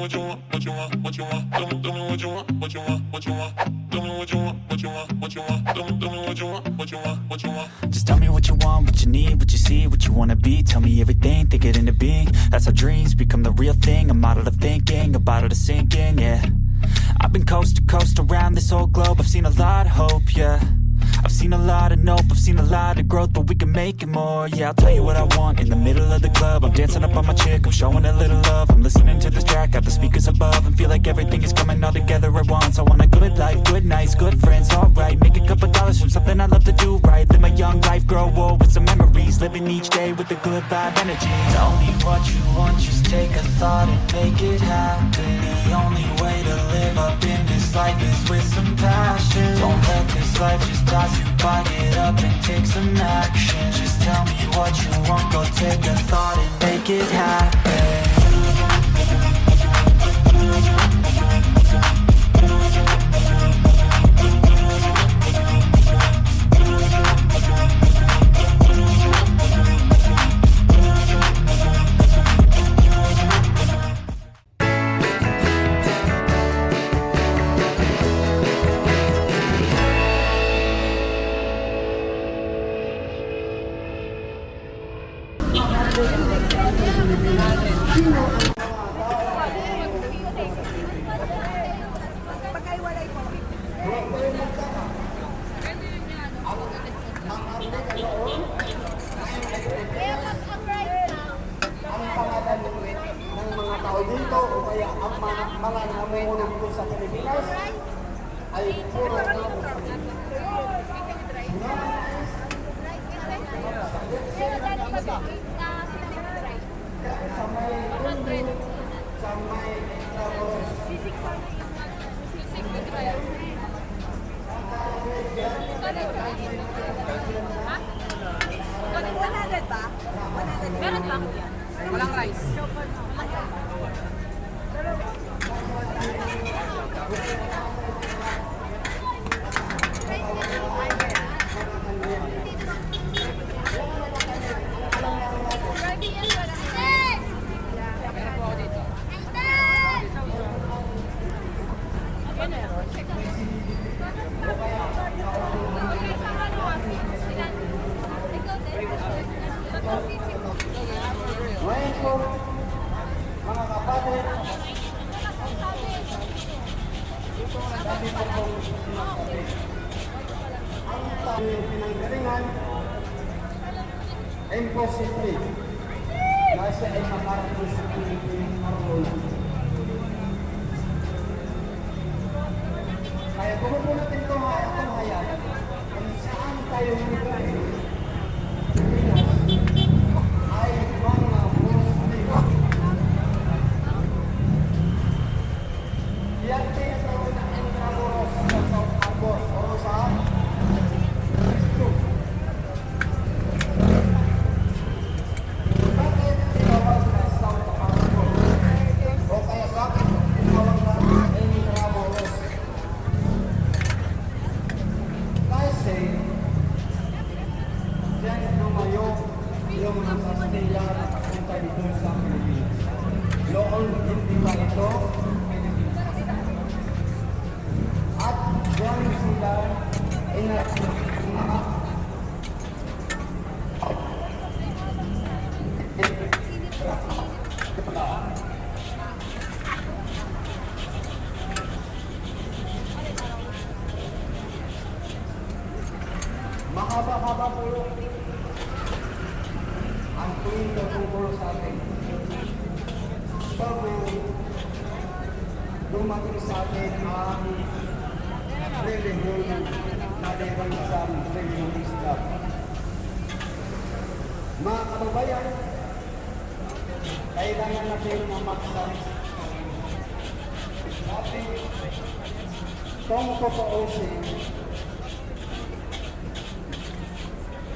what you want, what you want, what you want. Tell me what you want, what you want, what you want. Tell me what you want, what you want, what you want. Tell me what you want, what you want, what you want. Just tell me what you want, what you need, what you see, what you wanna be. Tell me everything, think it into being. That's how dreams become the real thing. A model of thinking, a bottle to sink in, yeah. I've been coast to coast around this whole globe. I've seen a lot of hope, yeah. I've seen a lot of nope, I've seen a lot of growth, but we can make it more, yeah. I'll tell you what I want in the middle of the club. I'm dancing up on my chick, I'm showing a little love. I'm listening to this track, got the speakers above, and feel like everything is coming all together at once. I want a good life, good nights, good friends, alright. Make a couple dollars from something I love to do right. Live my young life, grow old with some memories. Living each day with a good vibe energy. Tell me what you want, just take a thought and make it happen. The only way to live up in this life is with some passion. Don't let this life just pass you by, get up and take some action. Just tell me what you want, go take a thought and make it happen. Dito o kaya ang mga namumuno po sa Pilipinas ay puro sa may Tondo, sa may Taboros. Meron ba? Walang rice. Ngayon po, mga kapatid, dati po pong sinasabi, ang tawag pinanggalingan, imposible, kasi ay makarating sa Pilipinas marunong. Kaya kung po natin itong hayat, kung saan tayo nagkain, ay mga Muslim. Yan tinatawag na Intramuros sa South Ambos o sa Cristo. Bakit tinawag na South Ambos? O kaya bakit tinawag na Intramuros? Kasi diyan lumayo yung mga Kastila na kapunta dito sa Pilipinas. Noon hindi pa ito Pilipinas. At diyan sila mahaba-haba po ang kwento tungkol sa atin. Bago dumating sa atin ang relihiyon na ibansang relihiyon Islam. Mga kababayan, kailangan natin mamaksan natin kung tutuusin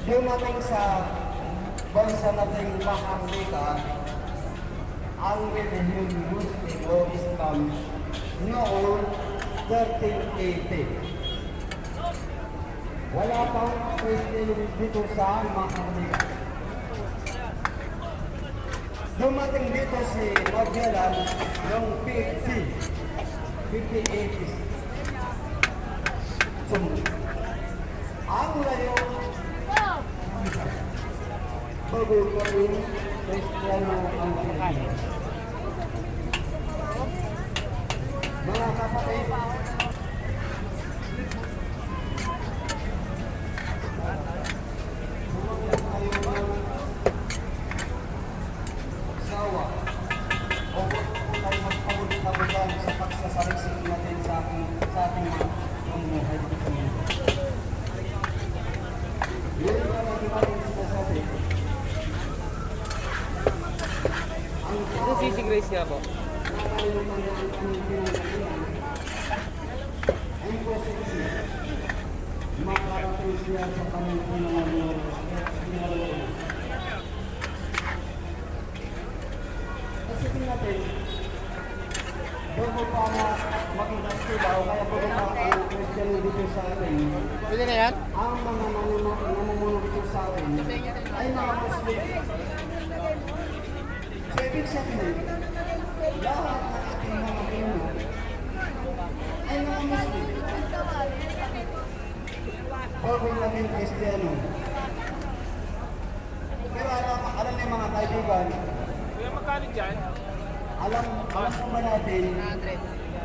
dumating sa bansa nating Maharlika ang relihiyon Muslim o Islam noong 1380. Wala pang Christian dito sa Maharlika. Dumating dito si Magellan noong 5080s. So, ang layo bago pa rin Kristiyano ang Pilipinas. Mga kapatid, sawa o huwag po tayo magpahuli-pahulan sa pagsasaliksik natin sa ating mga pamumuhay dito sa mundo. Yun nga natin natin sinasabi. Ang tao Sisi Grace nga po. nakalimutan na ang kanyang pinanggalingan ang posisyon. Makarating siya sa kanyang pinanggalingan. Kasi natin, bago pa maging kastila o kaya bago pa ang Kristiyano dito sa atin, Pwede na yan? ang mga namumuno dito sa atin ay mga Muslim. So, ibig sabihin, lahat ng ating mga pinuno ay mga Muslim. Bago naging Kristiyano. Pero alam niyo mga kaibigan, Kuya, magkano dyan? alam po ba natin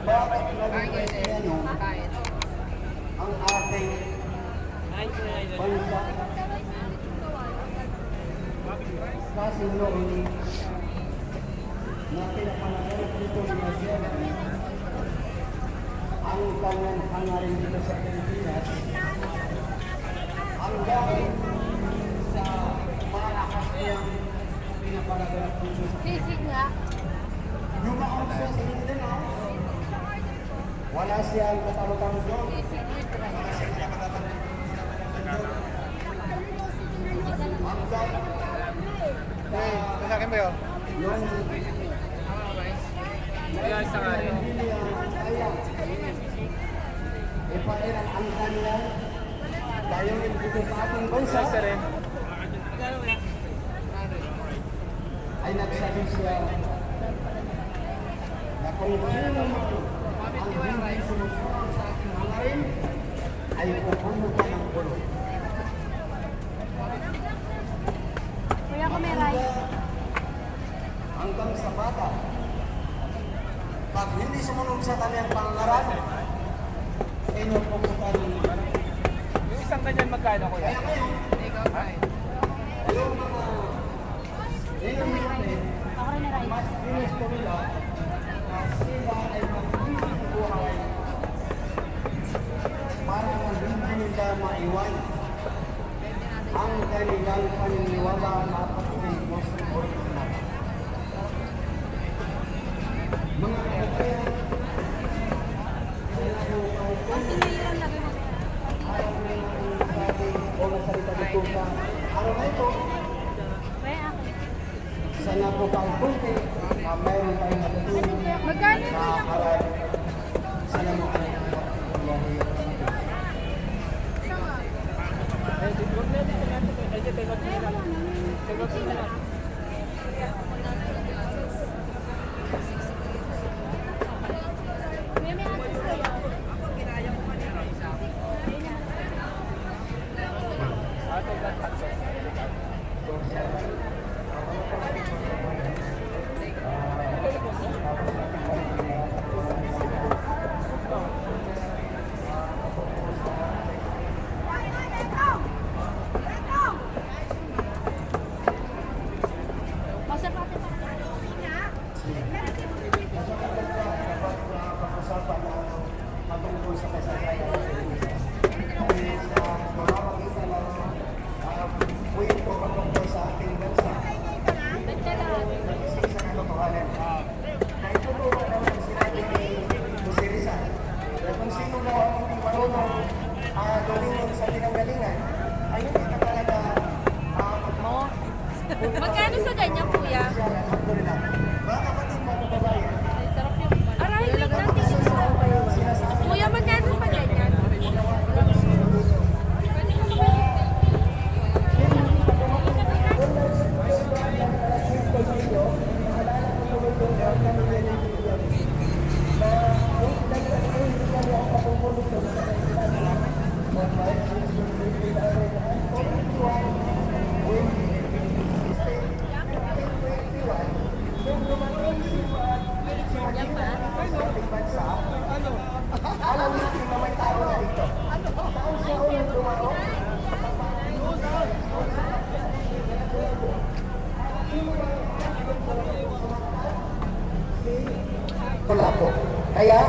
bakit naging Kristiyano ang ating bansa? Kasi noon na pinapanagarap dito ni Magellan ang kanyang hangarin dito sa Pilipinas ang dahil sa malakas niyang pinapanagarap dito sa Sisi nga. Yumaon siya sa Mindanao. Wala siyang katalo-talo doon. Sisi Grace. Wala siyang pinapanagarap doon. Ang dahil Sa akin ba yun? yung Kaya isa nga rin. hindi niya kaya ipairan ang kanilang layunin dito sa ating bansa Isa rin. ay nagsabi siya na kung sino man ang hindi sumusunod sa ating hangarin ay pupuno ka ng ulo. Kuya ko may rice. Hanggang sa bata. Pag hindi sumunod sa kanyang pangaral, inupuputan niya. Yung isang ganyan magkano, kuya? Kaya ngayon, yung mga inumin Ako rin may rice. mas ginusto nila na sila ay magiging buhay para hindi nila maiwan ang kanilang paniniwala na pag-ibig sa original. Mga kapatid, kaya po kahit kung Sinihiram na rin. ayaw na yung sabi o nasalita dito sa araw na ito, Kuya ako. sana po kahit kunti na mayroon tayong natutunan Magkano na aral. Salamat po. Wallahi. Isa nga. Ay, tigog na dito natin. Ay, tigog na lang. Tigog na lang. Kuya may atas kayo. Ato lang. Pasok natin. Pag-usapan na Lapu-Lapu. Kaya,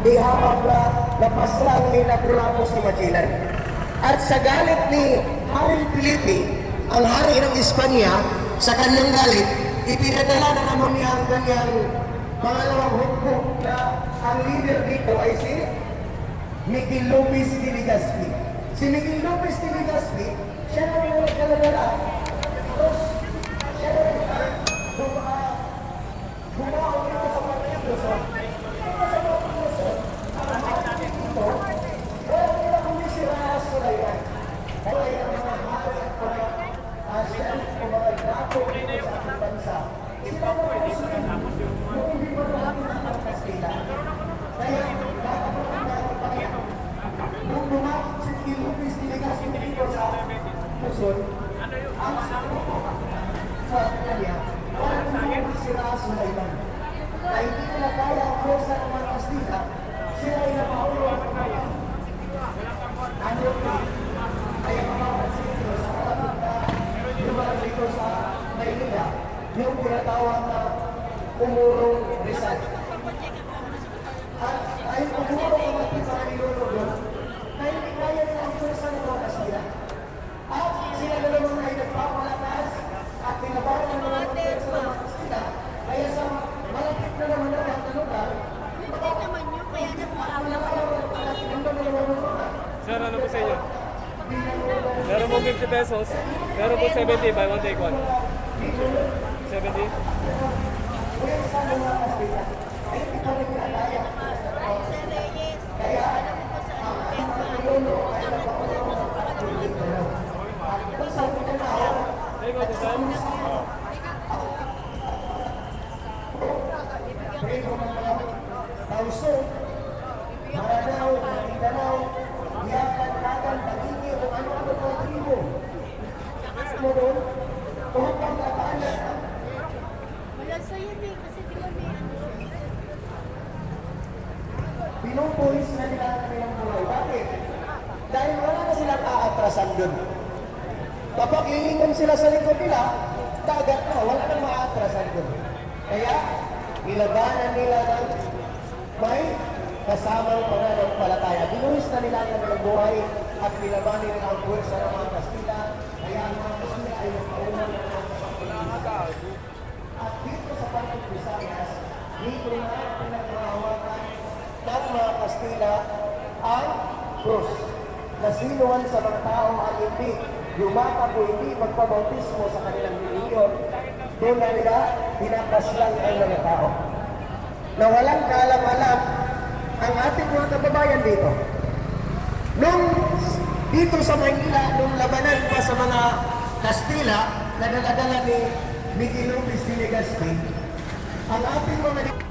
di hawak na napaslang ni Lapu-Lapu si Magellan. At sa galit ni Haring Felipe, ang hari ng Espanya, sa kanyang galit, ipinadala na naman niya ang kanyang pangalawang hukbo na ang leader dito ay si Miguel Lopez de Legazpi. Si Miguel Lopez de Legazpi, siya na rin nagkalalala. Tapos, siya na rin bumaw dito sa Partido Luzon. Dito sa Partido Luzon, ang hari dito, wala nila kundi si Rahas Sulaiman. Kaya yung mga hari at mga asyan o mga dato dito sa ating bansa, sila na po sila kung hindi pa namin ang Kastila. Kaya, nakapagod na ang Panginoon. Nung bumalik si Miguel Lopez de Legazpi dito sa Luzon, ang sa kanya, parang bumalik si Rahas Sulaiman. Na hindi nila kaya ang pwersa ng mga Kastila, sila ay napaulo ang mga ano ay mapapansin dito sa kalapit na lugar dito sa Maynila, yung tinatawag na Umurong Rizal. At ay umurong ang ating mga nilulog na hindi kaya nila ang pwersa ng mga Kastila. At sila na naman ay nagpapalakas at tinabaran ng mga pwersa ng mga Kastila. Kaya sa malapit na naman ang mga lugar, Sir, ano po sa inyo? Meron po 50 pesos. Meron po 70, buy one take one. 70? pwersa ng mga Kastila ay hindi pa rin kinakaya. Kaya ang mga pinuno ay napaulo ng patuloy na at kung sa pinanaw, Take one, sir. prego ng mga tauso, Maranao, Mindanao, Yakan, Lagan, Taguigi, o ano-ano mga tribo. Mo doon, tuhod ang kakaanan ang Wala sa'yo eh, kasi di ba may ano. pinupulis na nila ang kanilang buhay. Bakit? Dahil wala na silang aatrasan doon. Kapag iingon sila sa likod nila, dagat na, wala nang maatrasan doon. Kaya, ilabanan nila ng may kasamang pananampalataya. Binuhis na nila ang kanilang buhay at nilabanan nila ang pwersa ng mga Kastila. Kaya ang mga Kastila ay nagpaunang ng mga Kastila. At dito sa Panginoon Visayas, dito na pinagmahawakan ng mga Kastila ang krus. Na sinuwan sa mga tao at hindi yumakap o hindi magpabautismo sa kanilang reliyon, doon na nila pinapaslang ang mga tao. Na walang kaalam-alam ang ating mga kababayan dito. Nung dito sa Maynila, nung labanan pa sa mga Kastila, na daladala ni Miguel Lopez de Legazpi, ang ating mga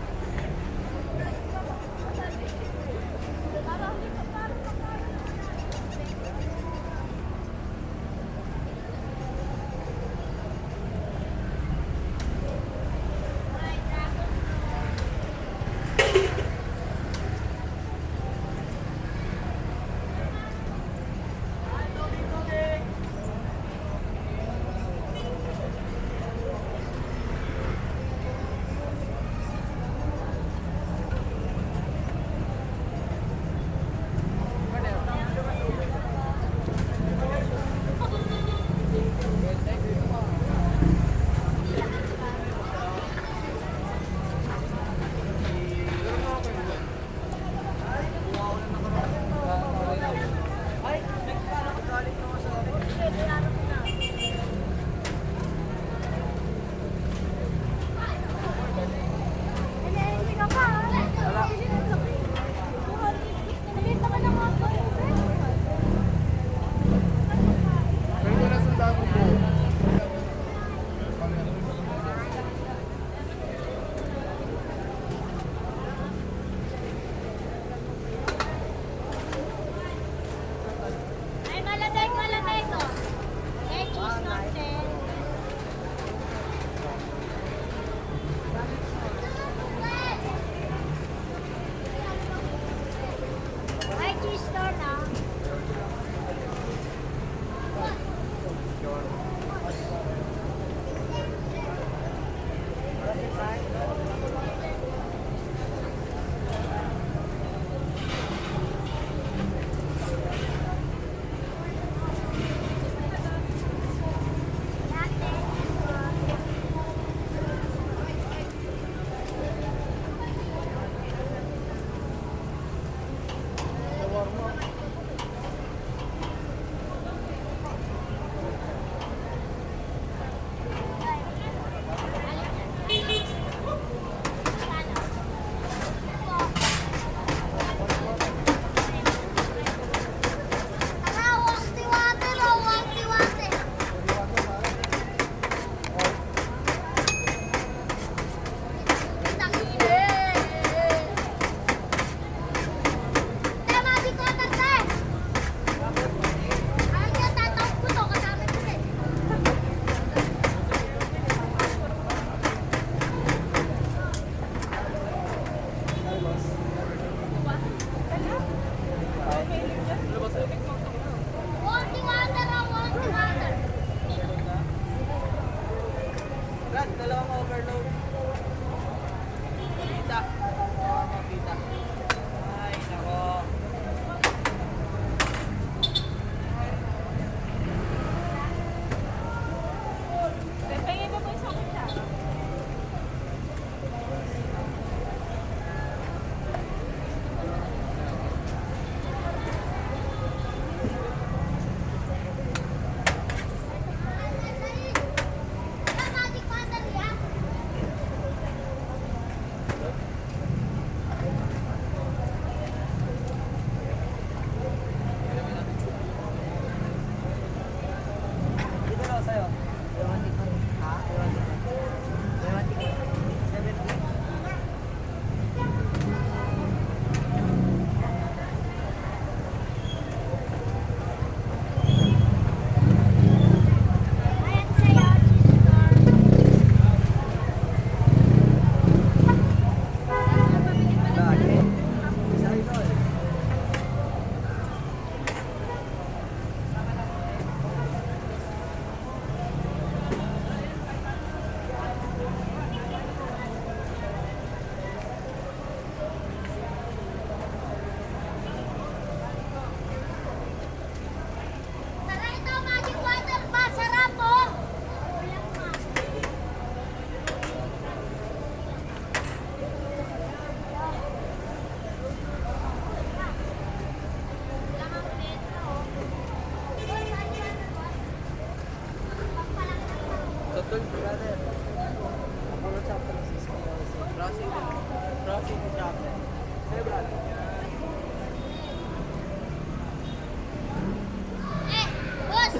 Boss!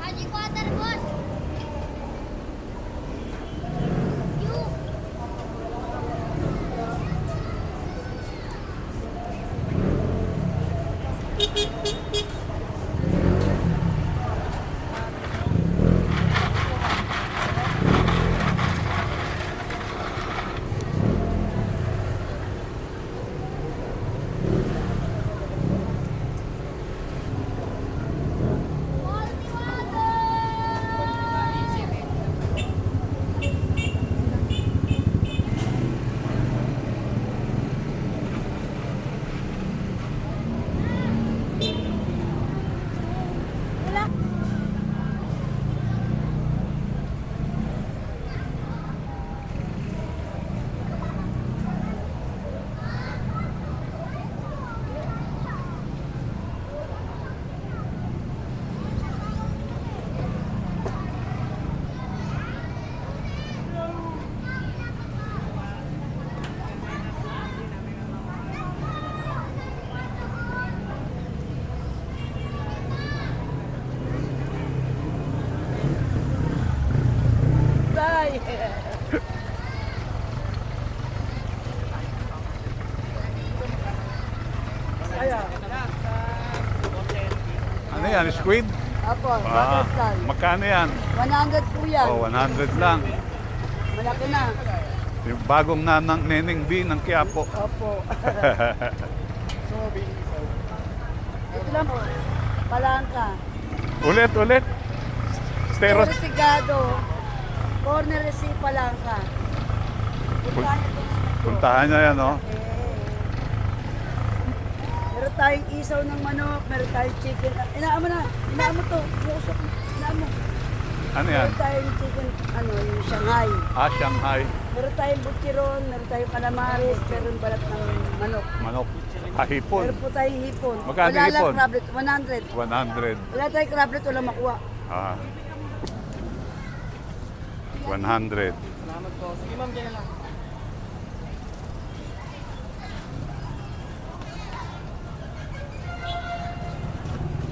Magic water, boss! You! Quality water! Ano yan, squid? Apo, Ah, butterfly. magkano yan? 100 po yan. Oh, 100 lang. Malaki na. Yung bagong nanang Neneng B ng Quiapo. Opo. Ito lang po. Palangka. Ulit. Pero Steros. sigado. Corner si Palangka. Puntahan niyo po sa Metro. Puntahan niya yan, oh. Meron tayong isaw ng manok, meron tayong chicken. Inaamo na. Inaamo to. Iusok. Inaamo. Ano yan? Meron tayong chicken, yung Shanghai. Ah, Shanghai. Meron tayong butchiron, meron tayong calamares, meron balat ng manok. Manok. Ah, hipon. Meron po tayong hipon. Magkano Wala lang hipon? crablet, 100. 100. Wala tayong crablet, wala makuha. Ah. 100. Salamat po. Sige ma'am, dyan na lang.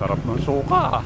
Sarap ng suka.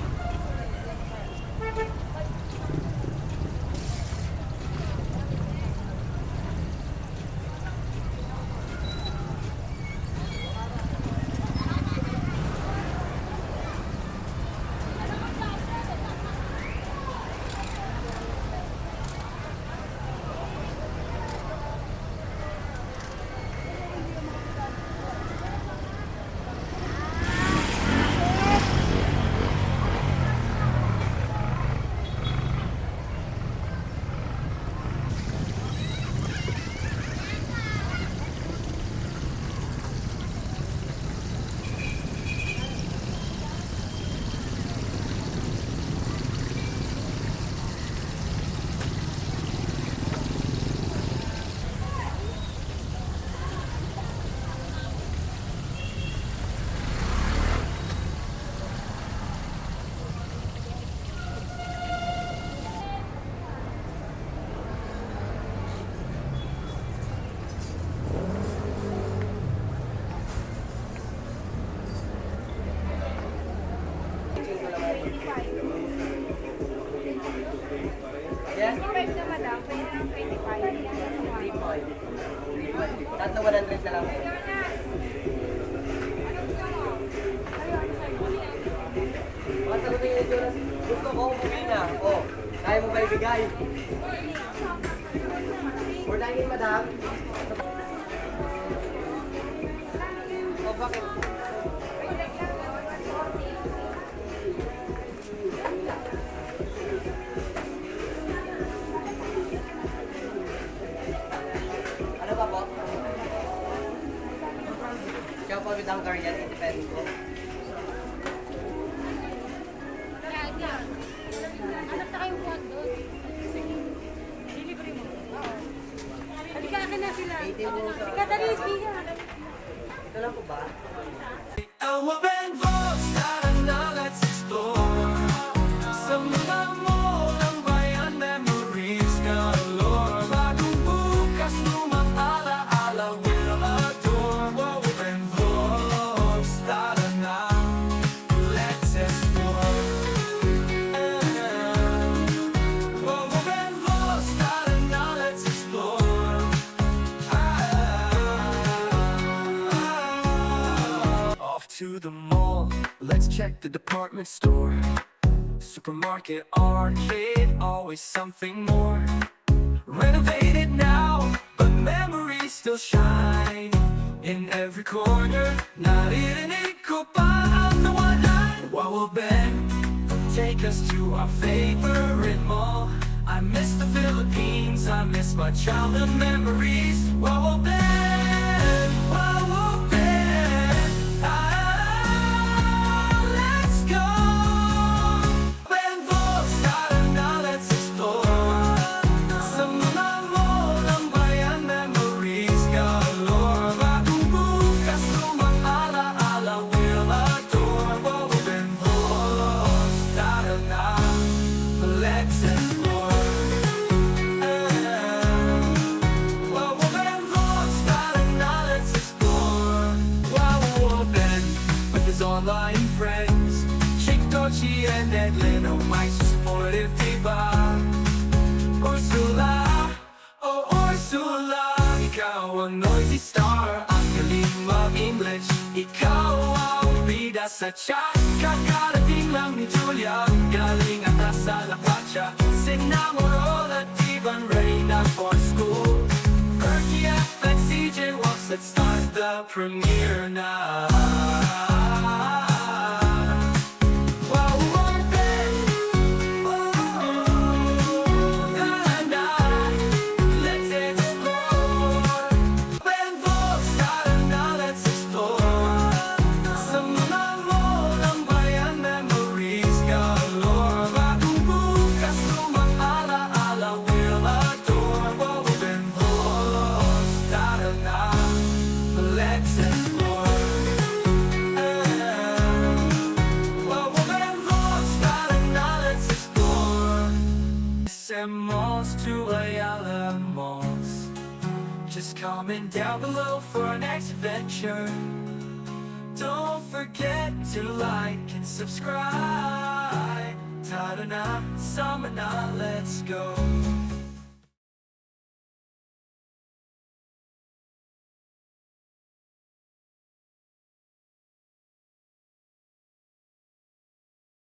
Tatlo 100 na lang. Mga sagutin niyo ito. Gusto ko umuwi na. O, kaya mo ba ibigay? Or dahil madam? O, bakit? Ano ba po? Siya po with ang Korean, independent po. Hanap na kayong buwan doon. Sige. Delivery mo. Oo. Halika akin na sila. 80 po sa... Halika, dali, sige. Ito lang po ba? Open voice, tara na, let's explore. Sa mga mo ng bayan, memories galore. Bagong bukas, lumang alaala, we're to the mall. Let's check the department store. Supermarket, arcade, always something more. Renovated now, but memories still shine. In every corner, narinig ko pa ang tawanan. Wow, Ben, take us to our favorite mall. I miss the Philippines, I miss my childhood memories. Wow, Ben, let's go. Ben Vos, tara na, let's explore. Sa mga mall ng bayan, memories galore. Bagong bukas, lumang alaala, we'll adore. Wow, Ben Vos, tara na, let's explore. Wow, Ben Vos, tara na, let's explore. Wow, Ben, with his online friends, Chick Dochi and Edlin, oh my supportive diba? Ursula, oh Ursula, ikaw ang noisy star, ang galing mag-English. Ikaw ang bida sa chat, kakarating lang ni Julia, galing atas sa lakwatsya. Sinamoro at Ivan Reyna for school. Perky F and CJ Walks, let's start the premiere now. Wow, Ben, let's explore. Ben Vos, tara na, let's explore. Sa mga mall ng bayan, memories galore. Bagong bukas, lumang alaala, we'll adore. Wow, Ben Vos, tara na, let's explore. Wow, Ben Vos, tara na, let's explore. SM Malls to Ayala Malls. Just comment down below for our next adventure. Don't forget to like and subscribe. Tara na, sama na, let's go.